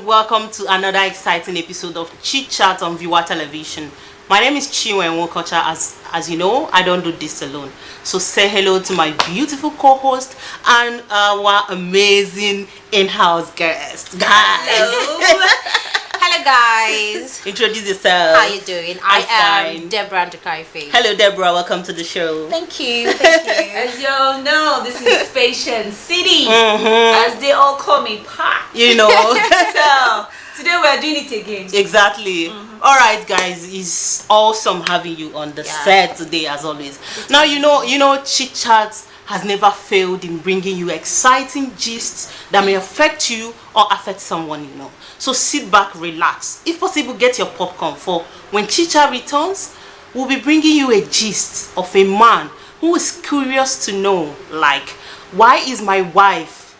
welcome to another exciting episode of Chit Chat on Viewer Television. My name is Chinwe Nwokocha. As you know, I don't do this alone. So say hello to my beautiful co-host and our amazing in-house guest, guys. Hello. Hello guys. Introduce yourself. How you doing? I am Deborah Ndukaife. Hello Deborah, welcome to the show. Thank you. As you all know, this is Patient City, as they all call me Pa. You know. So today we are doing it again. Exactly. All right, guys, it's awesome having you on the set today, as always. Now you know, Chit Chat has never failed in bringing you exciting gists that may affect you or affect someone you know. So sit back, relax. If possible, get your popcorn, for when Chit Chat returns, we'll be bringing you a gist of a man who is curious to know, like, why is my wife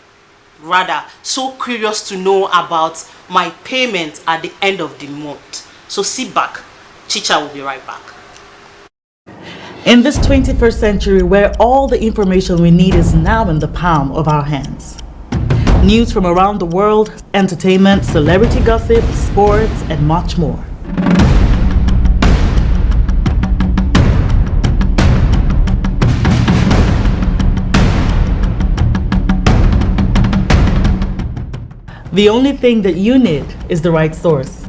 rather so curious to know about my payment at the end of the month. So sit back, Chit Chat will be right back. In this 21st century, where all the information we need is now in the palm of our hands. News from around the world, entertainment, celebrity gossip, sports, and much more. The only thing that you need is the right source.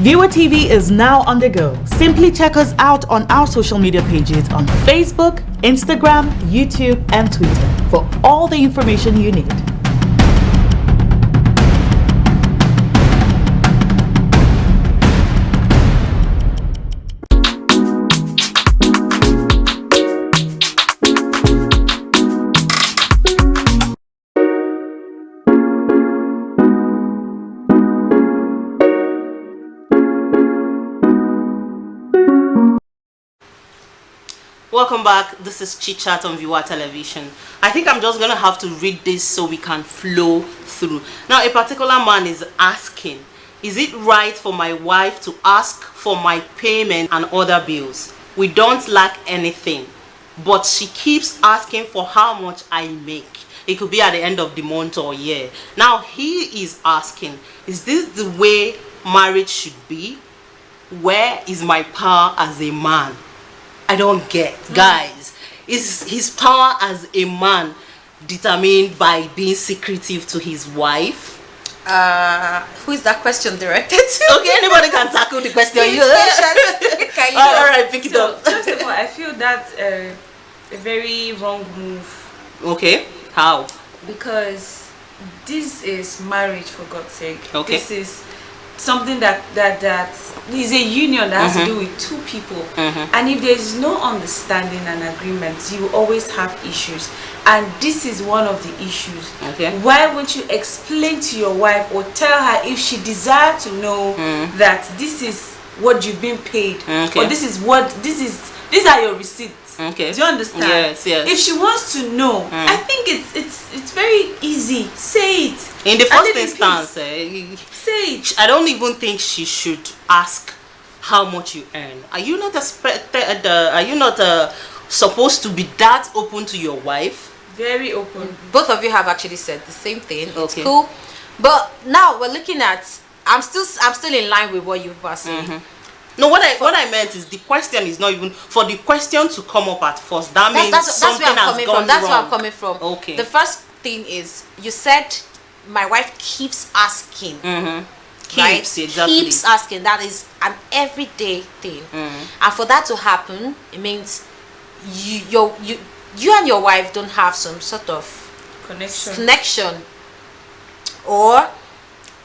Viewer TV is now on the go. Simply check us out on our social media pages on Facebook, Instagram, YouTube, and Twitter for all the information you need. Welcome back. This is Chit Chat on Viewer Television. I think I'm just gonna have to read this so we can flow through. Now, a particular man is asking, is it right for my wife to ask for my payment and other bills? We don't lack anything, but she keeps asking for how much I make. It could be at the end of the month or year. Now he is asking, is this the way marriage should be? Where is my power as a man? I don't get, guys. Is his power as a man determined by being secretive to his wife? Who is that question directed to? Okay, anybody can tackle the question. Can you All right, pick it up. First of all, I feel that's a very wrong move. Okay, how? Because this is marriage, for God's sake. Okay. This is something that is a union that has to do with two people, and if there is no understanding and agreement, you always have issues, and this is one of the issues. Okay. Why won't you explain to your wife or tell her, if she desires to know, that this is what you've been paid, or these are your receipts? Okay. Do you understand? Yes, yes. If she wants to know, I think it's very easy. Say it. In the And first live in instance, peace. Say it. I don't even think she should ask how much you earn. Are you not supposed to be that open to your wife? Very open. Both of you have actually said the same thing. It's Okay. cool. But now we're looking at, I'm still in line with what you were saying. No, what I meant is the question is not even for the question to come up at first. That means That's something where I'm has coming gone from. That's wrong. where I'm coming from. Okay. The first thing is, you said my wife keeps asking. Right? Exactly. Keeps asking. That is an everyday thing. And for that to happen, it means you and your wife don't have some sort of connection. Or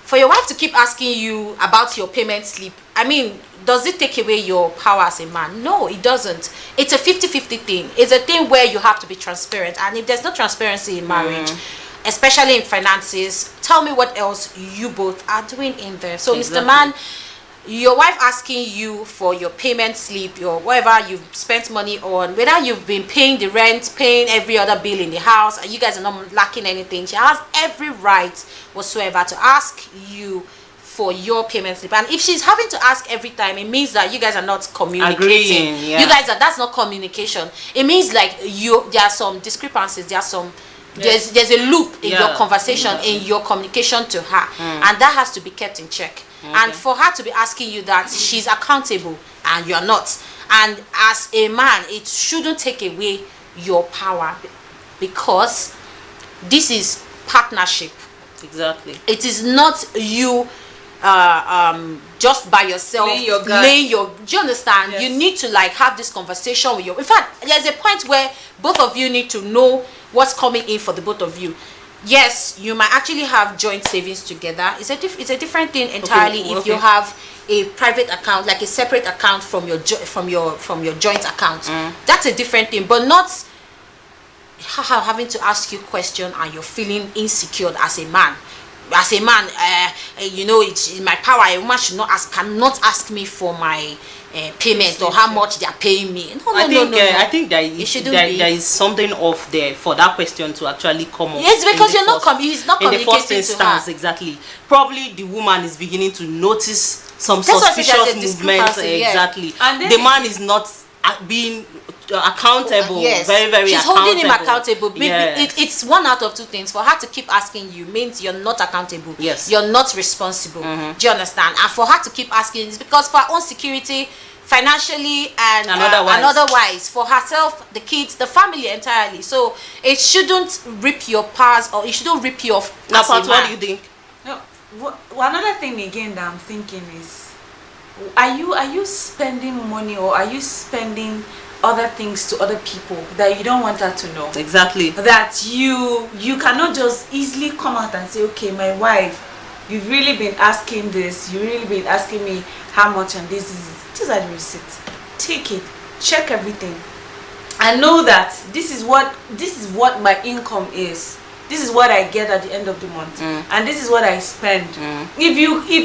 for your wife to keep asking you about your payment slip, I mean, does it take away your power as a man? No, it doesn't. It's a 50-50 thing. It's a thing where you have to be transparent. And if there's no transparency in marriage, especially in finances, tell me what else you both are doing in there. So, Exactly. Mr. Man, your wife asking you for your payment slip, or whatever you've spent money on, whether you've been paying the rent, paying every other bill in the house, and you guys are not lacking anything, she has every right whatsoever to ask you for your payment slip. And if she's having to ask every time, it means that you guys are not communicating. Agreeing, yeah. You guys are, that's not communication. It means like there are some discrepancies, there are some there's a loop in your conversation, in your communication to her, and that has to be kept in check. And for her to be asking you that, she's accountable and you're not. And as a man, it shouldn't take away your power, because this is partnership. Exactly. It is not you just by yourself laying your do you understand? Yes. You need to like have this conversation with in fact, there's a point where both of you need to know what's coming in for the both of you. Yes, you might actually have joint savings together. It's a different thing entirely if you have a private account, like a separate account from your joint account. That's a different thing, but not having to ask you question and you're feeling insecure as a man. As a man, you know, it's in my power. A woman should cannot ask me for my payment or how much they are paying me. No. I think there is something off there for that question to actually come up. Yes, because he's not in the communicating first instance, to her. Exactly. Probably the woman is beginning to notice some suspicious movements. Exactly. And the man is not being accountable. Yes. Very, very She's accountable. holding him accountable. Yes. It's one out of two things. For her to keep asking you means you're not accountable. Yes. You're not responsible. Do you understand? And for her to keep asking is because for her own security, financially and otherwise, for herself, the kids, the family entirely. So it shouldn't rip your powers, or it shouldn't rip you off. Now, Pat, what do you think? No, another thing again that I'm thinking is, are you spending money, or are you spending other things to other people that you don't want her to know? Exactly. That you cannot just easily come out and say, okay, my wife, you've really been asking this, you've really been asking me how much, and these are the receipts. Take it, check everything, and know that this is what my income is. This is what I get at the end of the month, and this is what I spend. If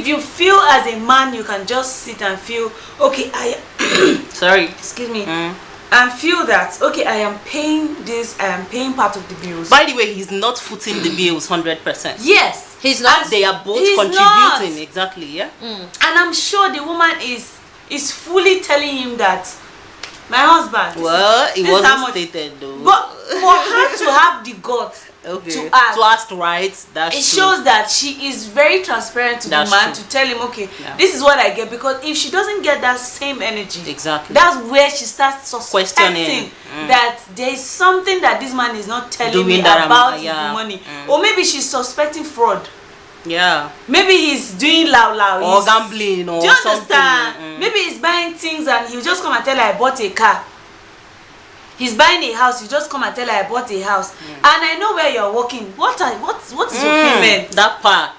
you feel as a man, you can just sit and feel, okay, excuse me, and feel that, okay, I am paying this, I am paying part of the bills. By the way, he's not footing the bills 100%. Yes, he's not. And they are both contributing. Not. Exactly, yeah. And I'm sure the woman is fully telling him that, my husband. Well, it wasn't stated though. But for her to have the guts to ask right, that's it true. shows that she is very transparent to the man, to tell him, okay, this is what I get. Because if she doesn't get that same energy, exactly, that's where she starts suspecting questioning that there is something that this man is not telling me about his money, or maybe she's suspecting fraud. Yeah, maybe he's doing loud or gambling, or do you understand? Something. Maybe he's buying things and he'll just come and tell her, I bought a car. He's buying a house, you just come and tell her, I bought a house. And I know where you're working. What is your payment? That part.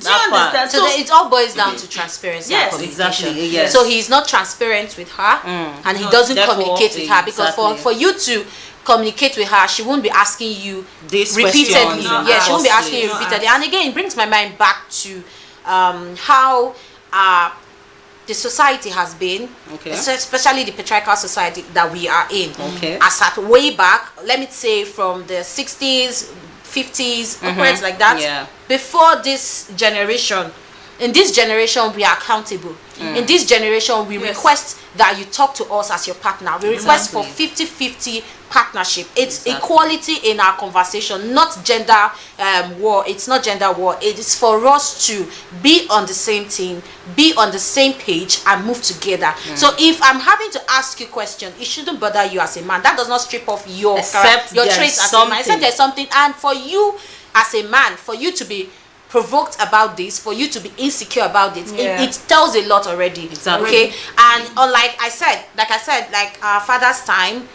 Do you understand? So it all boils down to transparency. Yes, and communication. exactly. Yes. So he's not transparent with her, and he doesn't communicate with her, because for you to communicate with her, she won't be asking you this repeatedly. Yeah, she won't be asking you repeatedly. And again, it brings my mind back to how the society has been, especially the patriarchal society that we are in. As at way back, let me say from the 60s, 50s, upwards like that. Before this generation, in this generation we are accountable. In this generation we request that you talk to us as your partner. We request for 50-50 partnership. It's equality in our conversation, not gender war. It's not gender war. It is for us to be on the same team, be on the same page, and move together. So if I'm having to ask you a question, it shouldn't bother you as a man. That does not strip off your traits as a man. Except there's something, and for you as a man, for you to be provoked about this, for you to be insecure about it, it tells a lot already. Okay, and like I said, like our father's time,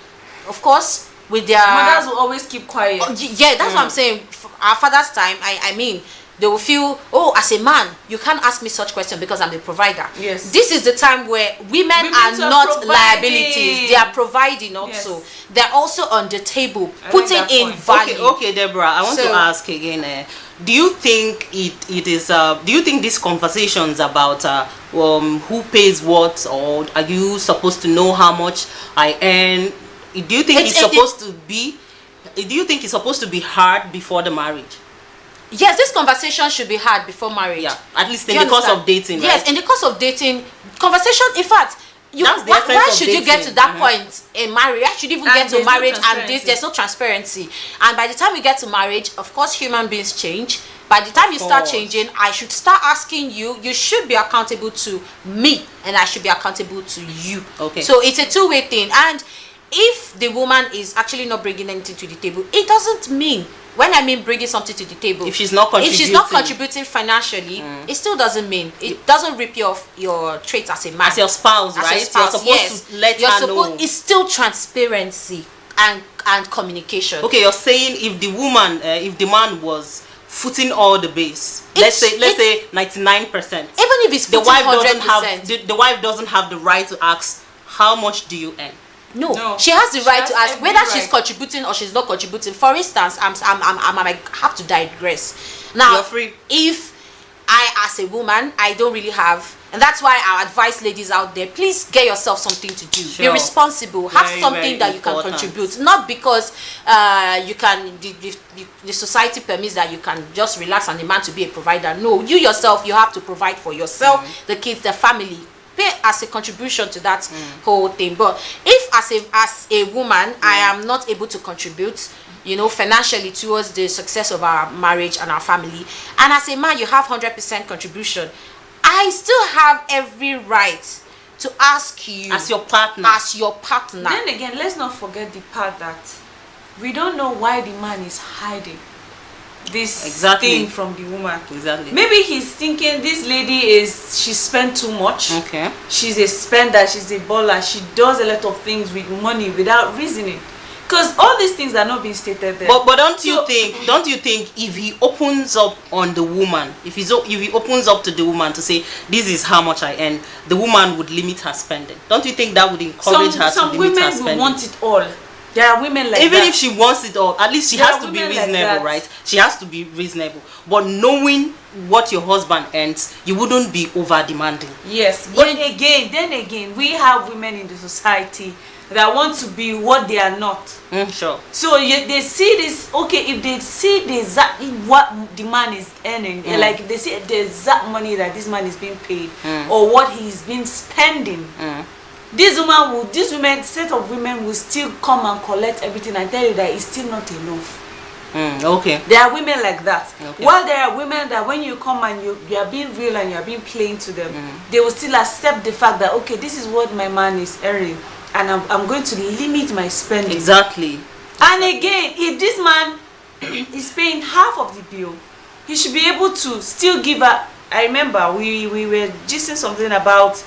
of course, with their mothers will always keep quiet. Yeah, that's what I'm saying. Our father's time, I mean, they will feel, oh, as a man, you can't ask me such question because I'm the provider. Yes. This is the time where women are not liabilities. They are providing also. Yes. They're also on the table, putting in value. Okay, Deborah, I want to ask again. Do you think it is? Do you think these conversations about who pays what, or are you supposed to know how much I earn? Do you think it's supposed to be? Do you think it's supposed to be hard before the marriage? yes, this conversation should be had before marriage. Yeah, at least in the course of dating, right? Yes, in the course of dating, conversation, in fact, why should you get to that point in marriage? Why should you even get to marriage and there's no transparency? And by the time we get to marriage, of course, human beings change. By the time you start changing, I should start asking you. You should be accountable to me, and I should be accountable to you. Okay. So it's a two-way thing. And if the woman is actually not bringing anything to the table, it doesn't mean. When I mean bringing something to the table, if she's not contributing financially, it still doesn't mean, it doesn't rip you off your traits as a man, as your spouse, right? You're supposed to let her know. It's still transparency and communication. Okay, you're saying if the woman, if the man was footing all the base, let's say 99%, even if it's the wife 100%, the wife doesn't have the right to ask how much do you earn. No, she has the right to ask whether she's contributing or she's not contributing. For instance, I have to digress. Now, you're free. If I, as a woman, I don't really have, and that's why I advise ladies out there, please get yourself something to do. Be responsible. Have something that you can contribute. Not because you can, the society permits that you can just relax and demand to be a provider. No, you yourself, you have to provide for yourself, the kids, the family. Pay as a contribution to that whole thing. But if as a woman I am not able to contribute, financially towards the success of our marriage and our family, and as a man you have 100% contribution, I still have every right to ask you as your partner. Then again, let's not forget the part that we don't know why the man is hiding this thing from the woman. Exactly. Maybe he's thinking this lady she spent too much. Okay. She's a spender, she's a baller, she does a lot of things with money without reasoning. Because all these things are not being stated there. But don't you think if he opens up on the woman, if he opens up to the woman to say this is how much I earn, the woman would limit her spending? Don't you think that would encourage her to limit her spending? Some women will want it all. There are women like even that. if she wants it all, at least she has to be reasonable, right? She has to be reasonable. But knowing what your husband earns, you wouldn't be over demanding. Yes, but then again, we have women in the society that want to be what they are not. Sure. So they see this. Okay, if they see the exact what the man is earning, like if they see the exact money that this man is being paid, or what he's been spending. This set of women will still come and collect everything and tell you that it's still not enough. Okay. There are women like that. Okay. While there are women that when you come and you are being real and you are being plain to them, they will still accept the fact that okay, this is what my man is earning, and I'm going to limit my spending. Exactly. And again, if this man is paying half of the bill, he should be able to still give her. I remember we were gisting something about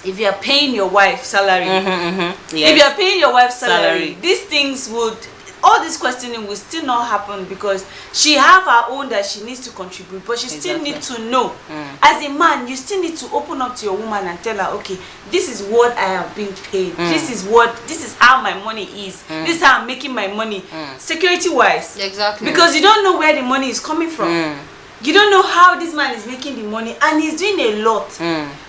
if you are paying your wife salary, Yes. if you are paying your wife salary, these things all this questioning will still not happen because she have her own that she needs to contribute, but she still need to know. As a man, you still need to open up to your woman and tell her, okay, this is what I have been paid. This is how my money is. This is how I'm making my money, security wise. Exactly. Because you don't know where the money is coming from. You don't know how this man is making the money, and he's doing a lot.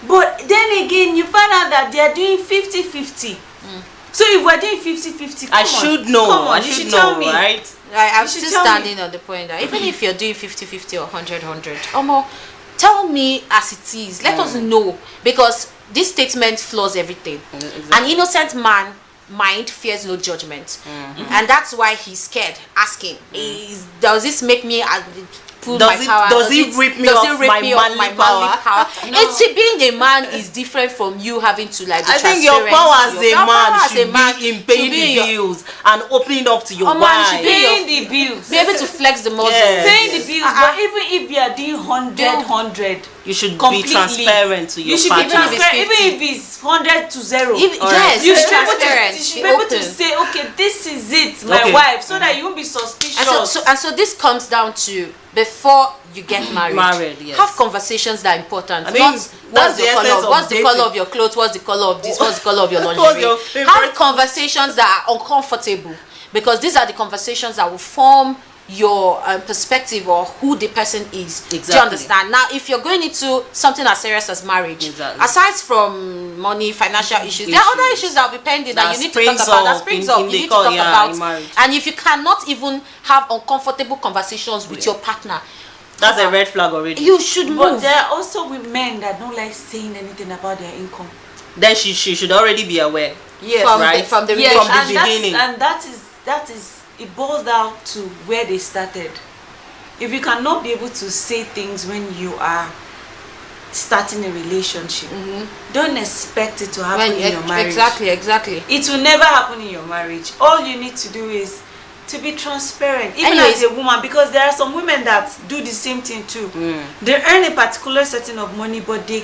But then again, you find out that they are doing 50-50. So if we're doing 50-50, I should know, right? I'm still standing on the point that even if you're doing 50-50 or 100-100, tell me as it is. Let us know, because this statement flaws everything. Exactly. An innocent man mind fears no judgment, and that's why he's scared asking. Does this make me does it rip me off my manly power? Being a man is different from you having to be I think your power as a man should be in paying the bills and opening up to your wife. Paying the bills. Be able to flex the muscle. Paying the bills. But even if you are doing 100, you should be transparent to your partner. You should be transparent. Even if it's 100 to 0. Yes, you should be able to say, okay, this is it, my wife, so that you won't be suspicious. And so this comes down to, before you get married, yes. Have conversations that are important. I mean, what's the color of your clothes, what's the color of this, what's the color of your lingerie. Have conversations that are uncomfortable, because these are the conversations that will form your perspective or who the person is. Exactly. Do you understand? Now, if you're going into something as serious as marriage, aside from money, financial issues, there are other issues that will be pending that you need to talk about. That springs up. You need to talk about. And if you cannot even have uncomfortable conversations with your partner, that's a red flag already. You should move. But there are also men that don't like saying anything about their income. Then she should already be aware. Yes, from the beginning. And that is it boils down to where they started. If you cannot be able to say things when you are starting a relationship, don't expect it to happen in your marriage. Exactly. It will never happen in your marriage. All you need to do is to be transparent, even as a woman, because there are some women that do the same thing too. They earn a particular setting of money, but they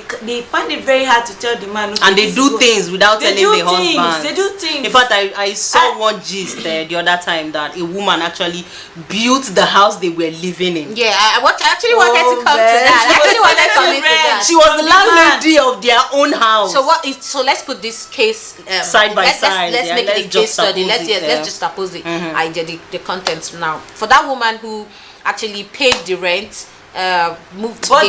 find it very hard to tell the man. Okay, and they do things without telling the husband. They do things. In fact, I saw one gist the other time that a woman actually built the house they were living in. Yeah, I actually wanted to come to that. She was the landlady of their own house. So let's put this case side by side. Let's make it a case study. Let's just suppose the idea, the content now. For that woman who actually paid the rent, bought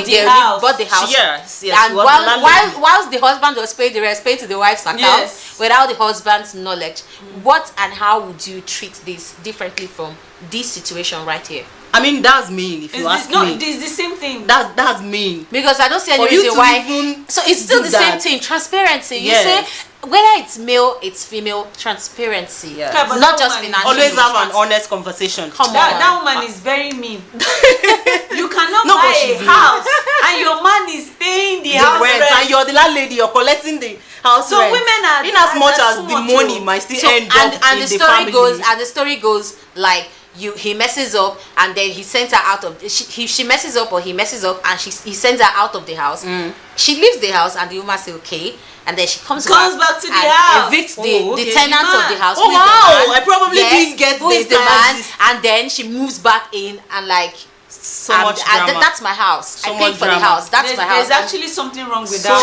the house. Yes. And whilst the husband was paying the rent, paid to the wife's account without the husband's knowledge. What and how would you treat this differently from this situation right here? I mean, that's mean. If you ask me, it's the same thing. That's mean. Because I don't see any reason why. So it's still the same thing. Transparency. You say whether it's male, it's female. Transparency. Yeah. Not just financial. Always have an honest conversation. That woman is very mean. You cannot buy a house and your man is paying the house rent, and you're the landlady. You're collecting the house rent. So women are in as much as the money might still end up in the family. And the story goes like. He messes up and then he sends her out of she messes up or he messes up and he sends her out of the house. She leaves the house and the woman says okay, and then she comes back to the house, evicts the tenant of the house. Oh wow! I probably didn't get who is the man, and then she moves back in and like so much drama. That's my house. I paid for the house. That's my house. There's actually something wrong with that.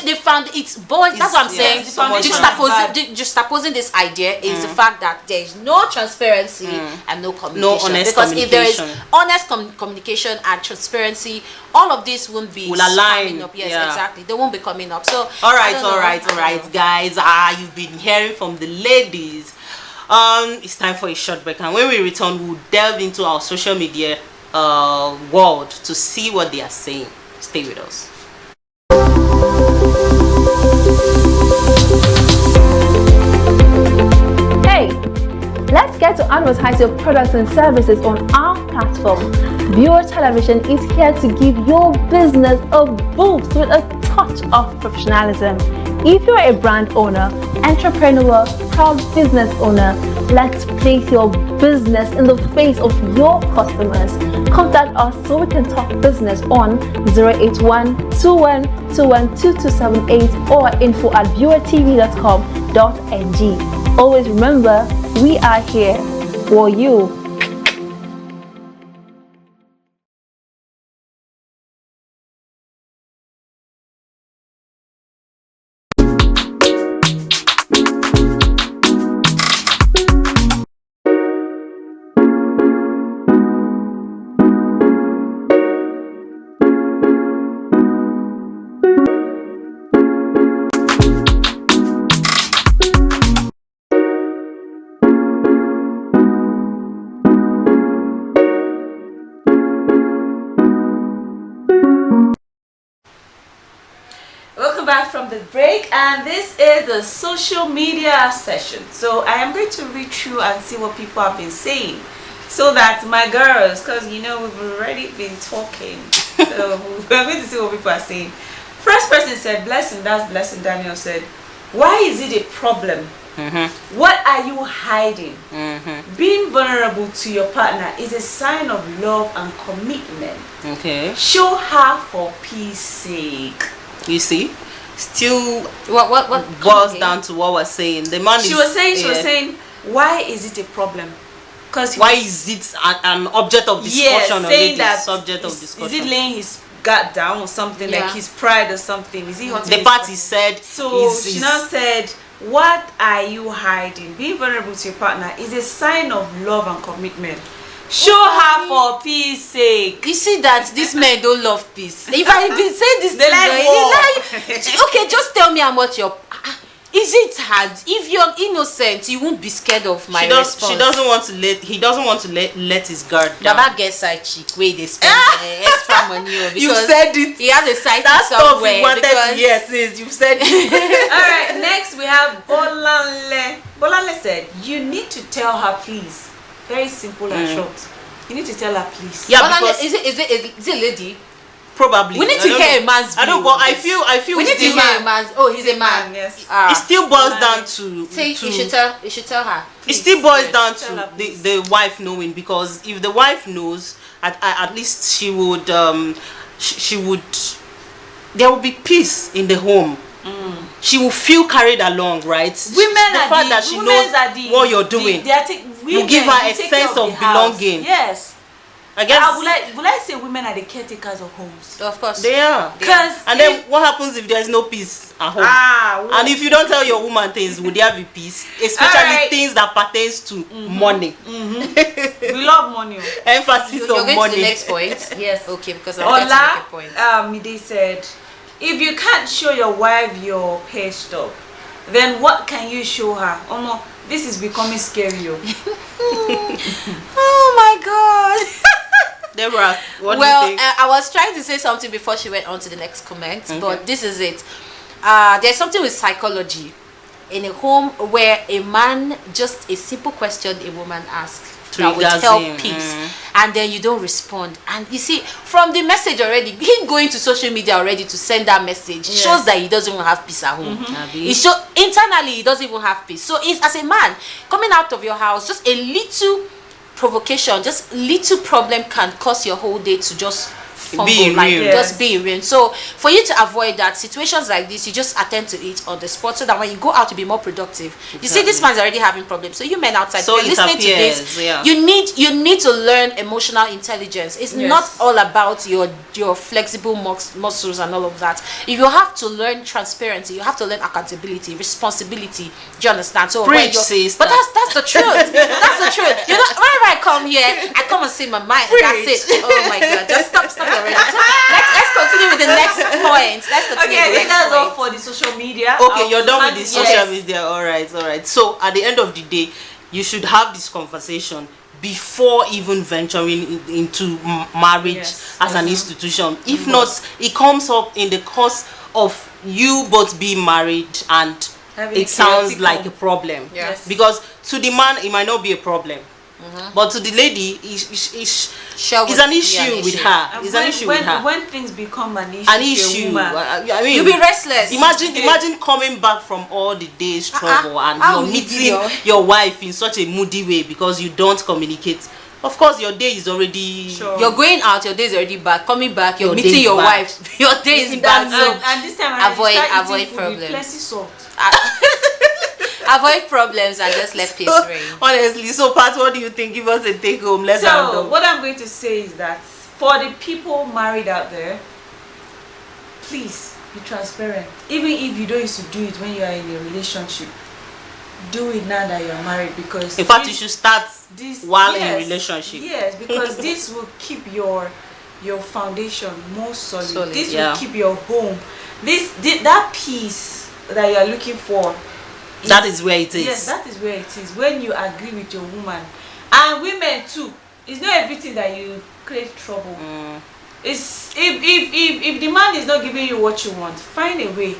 They found it's boys. That's what I'm saying. Juxtaposing this idea is the fact that there is no transparency and no communication. No honest because communication. if there is honest communication and transparency, all of this won't be coming up. Yes, exactly. They won't be coming up. So all right, guys. You've been hearing from the ladies. It's time for a short break, and when we return, we'll delve into our social media world to see what they are saying. Stay with us. Hey, let's get to advertise your products and services on our platform. Viewer Television is here to give your business a boost with a touch of professionalism. If you're a brand owner, entrepreneur, proud business owner, let's place your business in the face of your customers. Contact us so we can talk business on 081-2121-2278 or info@viewertv.com.ng. Always remember, we are here for you. From the break, and this is the social media session. So I am going to read through and see what people have been saying, so that my girls, because you know we've already been talking, so we're going to see what people are saying. First person said, Blessing, that's Blessing Daniel, said, why is it a problem? What are you hiding? Being vulnerable to your partner is a sign of love and commitment. Okay. Show her for peace sake. You see, still what boils down to what we're saying. The man she was saying, why is it a problem? Because why is it an object of discussion? Saying that subject of discussion. Is it laying his guard down or something, like his pride or something? Is he hurting the part he said? So she now said, What are you hiding? Being vulnerable to your partner is a sign of love and commitment. Show her for peace sake. You see that these men don't love peace. If I did say this They to like them, war. okay, just tell me how much you're. Is it hard? If you're innocent, you won't be scared of my response. He doesn't want to let his guard down. Baba gets side chick where they spend extra money on, because You said it. he has a side That's chick stuff somewhere. you wanted Because to hear, sis. You've said it. Alright, next we have Bolanle. Bolanle said, you need to tell her please. Very simple and short. You need to tell her please. Yeah, Bolale, because is it a lady? probably. We need to hear a man's view. I don't, but I feel We need to still- hear a man's. Oh, he's a man. Yes. it still boils down to Say you should tell her. it still boils down Tell her, to please. the wife knowing, because if the wife knows, at least she would there will be peace in the home. She will feel carried along, right? Women the are fact the, that she women knows are the, what you're doing. will give her a sense of belonging. Yes. I guess Will I say women are the caretakers of homes? Of course. they are. Because And then what happens if there is no peace at home? And if you don't tell your woman things, would there be peace? Especially Alright. things that pertains to money. we love money. Emphasis You're on going money. to the next point. Yes. Okay, because I wanted to make a point. Ola Mide said, if you can't show your wife your pay stub, then what can you show her? This is becoming scary. Oh my God. Deborah, what Well, do you think? I was trying to say something before she went on to the next comment, but this is it. There's something with psychology in a home where a man, just a simple question a woman asks that would Triggers help him. peace, and then you don't respond, and you see from the message already, him going to social media already to send that message shows that he doesn't even have peace at home. It shows internally he doesn't even have peace. So if as a man coming out of your house, just a little provocation, just little problem can cause your whole day to just fumble, Be in like ruin. just be in ruin. So for you to avoid that, situations like this, you just attend to it on the spot, so that when you go out to be more productive. You see, this man's already having problems, so you men outside, So if you're it listening to appears, this, yeah. you need to learn emotional intelligence. It's not all about your flexible muscles and all of that. If you have to learn transparency, you have to learn accountability, responsibility. Do you understand? So Preach, but sister. that's the truth. That's the truth. You know, whenever I come here, I come and say my mind. And that's it. Oh my God! Just stop already. Let's continue with the next point. Let's continue Okay, I with think the next that's all point. for the social media. Okay, you're done with the social Yes. media. All right. So at the end of the day, you should have this conversation before even venturing into marriage as an institution. If not, it comes up in the course of you both being married, and Having it sounds chaotic like home. a problem. Yes. Because to the man, it might not be a problem. But to the lady, it's an issue with her. And It's an issue with her. when things become an issue, An to a issue. woman, I mean, You'll be restless. Imagine coming back from all the day's trouble and How you're will you be meeting your wife in such a moody way because you don't communicate. Of course, your day is already. Sure. You're going out, your day is already back. Coming back, you're Your day meeting is your back. wife. Your day is back. So and this time around, avoid- you start avoid eating food problems. with plenty salt. avoid problems and just let peace reign. Honestly, so Pat, what do you think? Give us a take home. Let's round So up. what I'm going to say is that for the people married out there, please be transparent. Even if you don't used to do it when you are in a relationship, do it now that you're married, because In fact, you should start while in yes, relationship. Yes, because this will keep your foundation more solid. This yeah. will keep your home. That peace that you are looking for. That is where it is. Yes, that is where it is. When you agree with your woman, and women too. It's not everything that you create trouble. It's if the man is not giving you what you want, find a way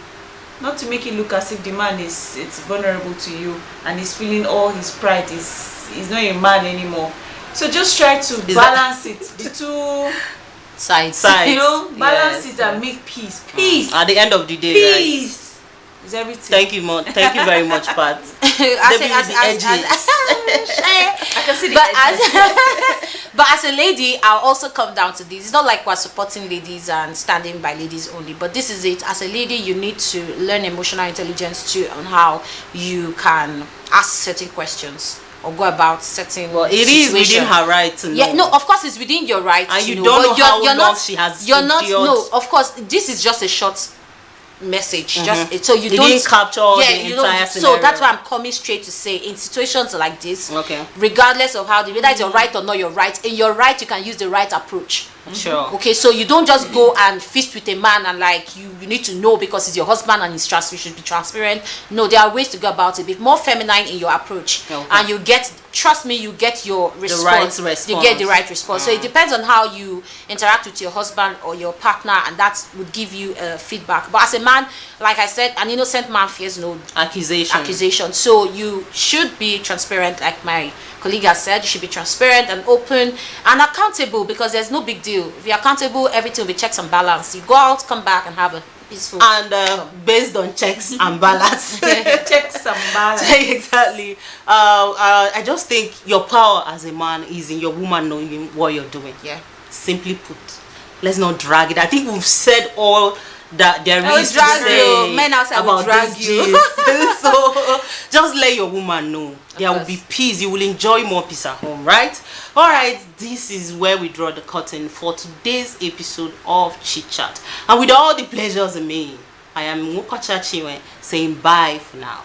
not to make it look as if the man it's vulnerable to you and he's feeling all his pride. He's not a man anymore. So just try to balance it. The two Sides. you know, balance it and make peace. Peace. At the end of the day, right? Peace is everything. Thank you, Thank you very much, Pat. I can see the but as a lady, I'll also come down to this. It's not like we're supporting ladies and standing by ladies only, but this is it. As a lady, you need to learn emotional intelligence too, on how you can ask certain questions or go about certain It is within her right to know. Yeah, no, of course it's within your right And to you know, don't but know how you're long not, she has you're not, endured. no, of course this is just a short message. Just so you It don't didn't capture the entire so scenario. that's why I'm coming straight to say, in situations like this, Okay. regardless of how whether it's your right or not your right, in your right you can use the right approach. Sure. Okay, so you don't just go and feast with a man and like you need to know because he's your husband and he's you should be transparent. No, there are ways to go about it. Be more feminine in your approach, and you get, trust me, you get your response. You get the right response. So it depends on how you interact with your husband or your partner, and that would give you feedback. But as a man, like I said, an innocent man fears no accusation. So you should be transparent, like my colleague has said. You should be transparent and open and accountable, because there's no big deal. If you're accountable, everything will be checks and balance. You go out, come back, and have a peaceful based on checks and balance. Checks and balance. Exactly. I just think your power as a man is in your woman knowing what you're doing. Yeah. Simply put, let's not drag it. I think we've said all that there is to drag say you. Men outside about will drag this you. gist. So just let your woman know. There will course. be peace. You will enjoy more peace at home, right? All right, this is where we draw the curtain for today's episode of Chit Chat. And with all the pleasures in me, I am Mukocha Chiwe saying bye for now.